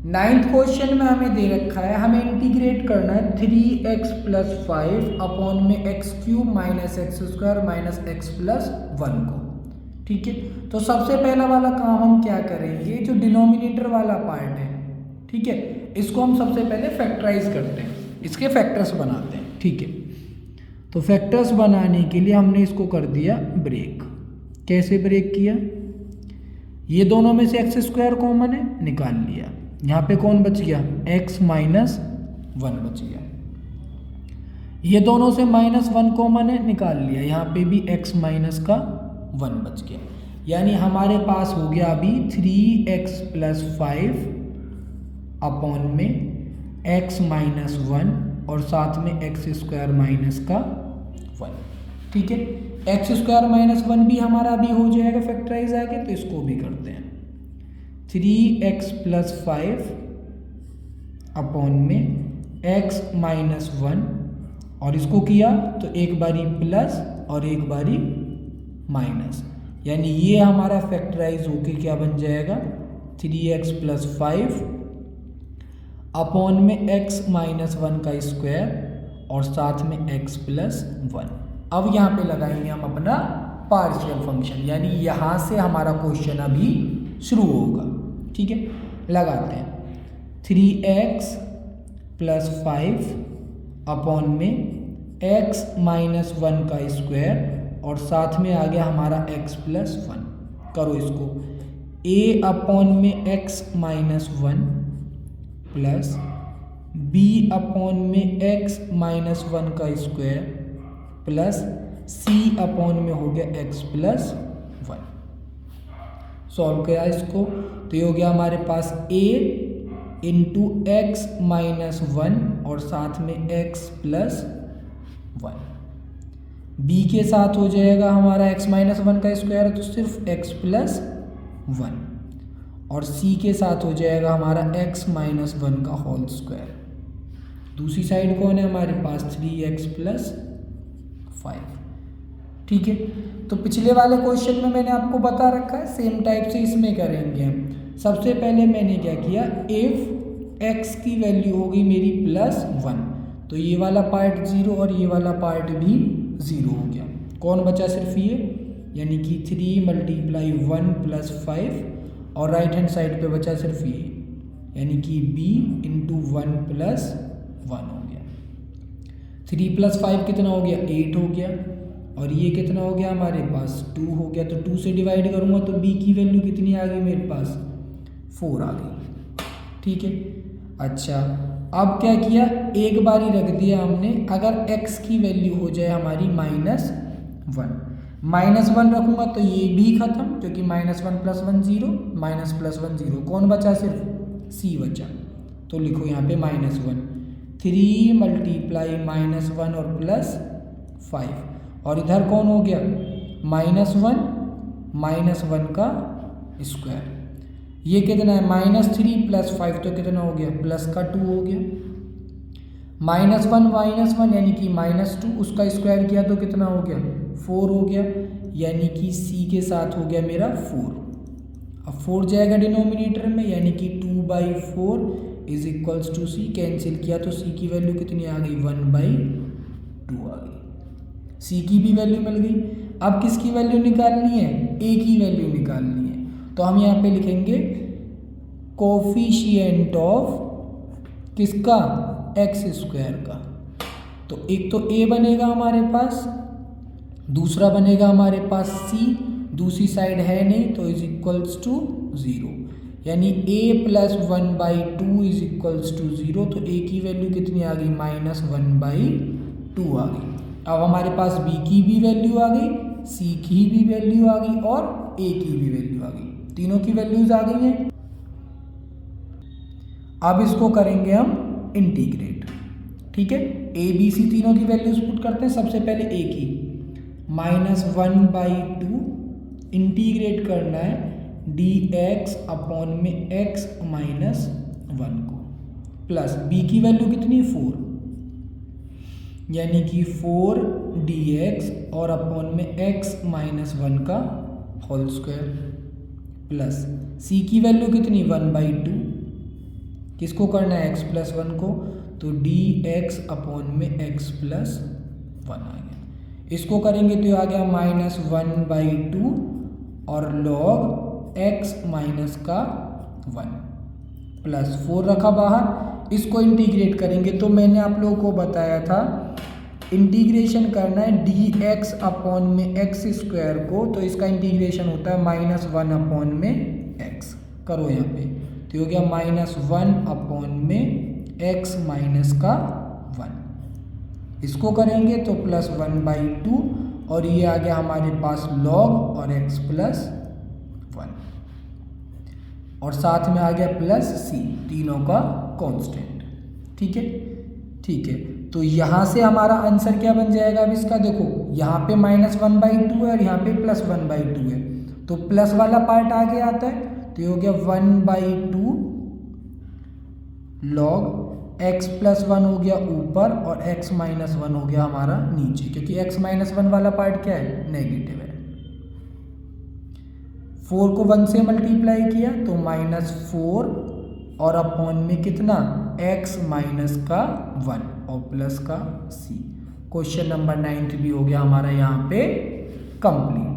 Ninth question में हमें दे रखा है, हमें इंटीग्रेट करना है 3x + 5 अपॉन में x³ - x² - x + 1 को। ठीक है, तो सबसे पहला वाला काम हम क्या करेंगे, जो डिनोमिनेटर वाला पार्ट है, ठीक है, इसको हम सबसे पहले फैक्टराइज करते हैं, इसके फैक्टर्स बनाते हैं। ठीक है, तो फैक्टर्स बनाने के लिए हमने इसको कर दिया ब्रेक। कैसे ब्रेक किया, ये दोनों में से x² कॉमन है, निकाल लिया। यहाँ पे कौन बच गया, x - 1 बच गया। ये दोनों से -1 कॉमन है, निकाल लिया। यहाँ पे भी x - 1 बच गया। यानी हमारे पास हो गया अभी 3x + 5 अपॉन में x - 1 और साथ में x² - 1। ठीक है, x² - 1 भी हमारा अभी हो जाएगा फैक्टराइज आगे, तो इसको भी करते हैं। 3x + 5 अपॉन में x - 1 और इसको किया तो एक बारी प्लस और एक बारी माइनस, यानी ये हमारा फैक्टराइज होके क्या बन जाएगा, 3x + 5 अपॉन में x - 1 का स्क्वायर और साथ में x + 1। अब यहाँ पे लगाएंगे हम अपना पार्शियल फंक्शन, यानी यहाँ से हमारा क्वेश्चन अभी शुरू होगा। ठीक है, लगाते हैं 3x + 5 अपॉन में x - 1 का स्क्वायर और साथ में आ गया हमारा x + 1। करो इसको, a अपॉन में x - 1 प्लस b अपॉन में x - 1 का स्क्वायर प्लस c अपॉन में हो गया x + 1। सॉल्व किया इसको तो ये हो गया हमारे पास a इंटू x - 1 और साथ में x + 1। b के साथ हो जाएगा हमारा x - 1 का स्क्वायर है तो सिर्फ x + 1 और c के साथ हो जाएगा हमारा x - 1 का होल स्क्वायर। दूसरी साइड कौन है हमारे पास, 3x + 5। ठीक है, तो पिछले वाले क्वेश्चन में मैंने आपको बता रखा है, सेम टाइप से इसमें करेंगे हम। सबसे पहले मैंने क्या किया, इफ x की वैल्यू हो गई मेरी +1 तो ये वाला पार्ट 0 और ये वाला पार्ट भी 0 हो गया। कौन बचा, सिर्फ ये, यानी कि 3 × 1 + 5 और राइट हैंड साइड पे बचा सिर्फ ये, यानी कि b × 1 + 1 हो गया। 3 + 5 कितना हो गया, 8 हो गया और ये कितना हो गया हमारे पास, 2 हो गया। तो 2 से डिवाइड करूँगा तो b की वैल्यू कितनी आ गई मेरे पास, 4 आ गई। ठीक है, अच्छा अब क्या किया, एक बारी रख दिया हमने, अगर x की वैल्यू हो जाए हमारी -1 रखूँगा तो ये भी खत्म, क्योंकि -1 + 1 0 -+1 0, कौन बचा, सिर्फ c बचा। तो लिखो यहाँ पे -1, 3 × -1 और +5 और इधर कौन हो गया, -1 का स्क्वायर। ये कितना है, -3 + 5 तो कितना हो गया, प्लस का 2 हो गया। -1 यानी कि -2, उसका स्क्वायर किया तो कितना हो गया, 4 हो गया, यानी कि c के साथ हो गया मेरा 4। अब 4 जाएगा डिनोमिनेटर में, यानी कि 2/4 = c। कैंसिल किया तो c की वैल्यू कितनी आ गई, 1/2 आ गई। c की भी वैल्यू मिल गई। अब किसकी वैल्यू निकालनी है, a की वैल्यू निकालनी है। तो हम यहाँ पे लिखेंगे कोफिशिएंट ऑफ किसका, x² का। तो एक तो a बनेगा हमारे पास, दूसरा बनेगा हमारे पास c, दूसरी साइड है नहीं तो = 0, यानी a + 1/2 = 0। तो a की वैल्यू कितनी आ गई, -1/2 आ गई। अब हमारे पास b की भी वैल्यू आ गई, c की भी वैल्यू आ गई और a की भी वैल्यू आ गई, तीनों की वैल्यूज आ गई हैं। अब इसको करेंगे हम इंटीग्रेट। ठीक है, a b c तीनों की वैल्यूज पुट करते हैं। सबसे पहले a की, -1/2 इंटीग्रेट करना है dx अपॉन में x - 1 को, प्लस b की वैल्यू कितनी, 4, यानी कि 4 dx और अपॉन में x - 1 का होल स्क्वायर, प्लस c की वैल्यू कितनी, 1/2 किसको करना है, x प्लस वन को, तो dx अपॉन में x प्लस वन आ गया। इसको करेंगे तो आ गया -1/2 और log x माइनस का 1 प्लस 4 रखा बाहर। इसको इंटीग्रेट करेंगे तो मैंने आप लोगों को बताया था इंटीग्रेशन करना है dx अपॉन में x स्क्वायर को, तो इसका इंटीग्रेशन होता है -1 अपॉन में x। करो यहाँ पे, तो हो गया -1 अपॉन में x माइनस का 1। इसको करेंगे तो +1/2 और ये आ गया हमारे पास log और x प्लस 1 और साथ में आ गया प्लस c, तीनों का कांस्टेंट। ठीक है, ठीक है। तो यहाँ से हमारा आंसर क्या बन जाएगा, अब इसका देखो यहाँ पे -1/2 है और यहाँ पे +1/2 है, तो प्लस वाला पार्ट आगे आता है, तो ये हो गया 1/2 log x प्लस 1 हो गया ऊपर और x माइनस 1 हो गया हमारा नीचे, क्योंकि x माइनस 1 वाला पार्ट क्या है, नेगेटिव है। 4 को 1 से मल्टीप्लाई किया तो -4 और अपॉन में कितना, x माइनस का 1 और प्लस का c। क्वेश्चन नंबर 9 भी हो गया हमारा यहाँ पे कंप्लीट।